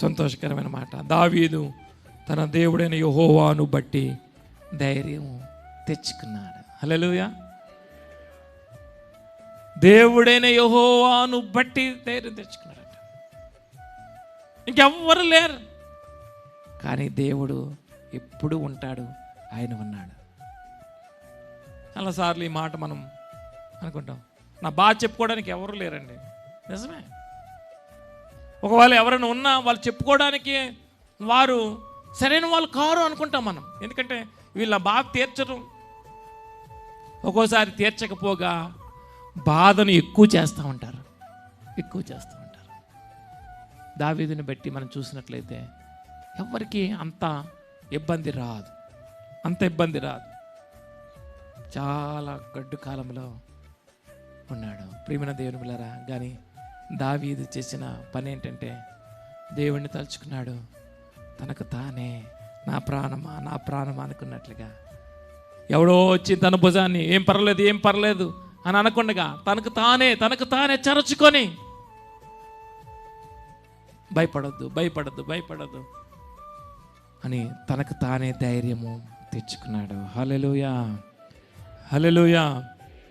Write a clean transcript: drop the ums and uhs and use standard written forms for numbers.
సంతోషకరమైన మాట. దావీదు తన దేవుడైన యెహోవాను బట్టి ధైర్యం తెచ్చుకున్నాడు. హల్లెలూయా. దేవుడైన యెహోవాను బట్టి ధైర్యం తెచ్చుకున్నాడట. ఇంకెవ్వరు లేరు, కానీ దేవుడు ఎప్పుడు ఉంటాడు, ఆయన ఉన్నాడు. చాలాసార్లు ఈ మాట మనం అనుకుంటాం, నా బాధ చెప్పుకోవడానికి ఎవరు లేరండి. నిజమే. ఒకవేళ ఎవరైనా ఉన్నా వాళ్ళు చెప్పుకోవడానికి వారు సరైన వాళ్ళు కారు అనుకుంటాం మనం. ఎందుకంటే వీళ్ళ బాధ తీర్చడం, ఒక్కోసారి తీర్చకపోగా బాధను ఎక్కువ చేస్తూ ఉంటారు. దావీదుని బట్టి మనం చూసినట్లయితే ఎవరికి అంత ఇబ్బంది రాదు. చాలా గడ్డు కాలంలో ఉన్నాడు. ప్రియమైన దేవుని బిడ్డలారా, కానీ దావీదు చేసిన పని ఏంటంటే దేవుణ్ణి తలుచుకున్నాడు. తనకు తానే నా ప్రాణమా అనుకున్నట్లుగా, ఎవడో వచ్చి తన భుజాన్ని ఏం పర్లేదు అని అనకుండగా తనకు తానే చరచుకొని భయపడద్దు అని తనకు తానే ధైర్యము తెచ్చుకున్నాడు. హల్లెలూయా.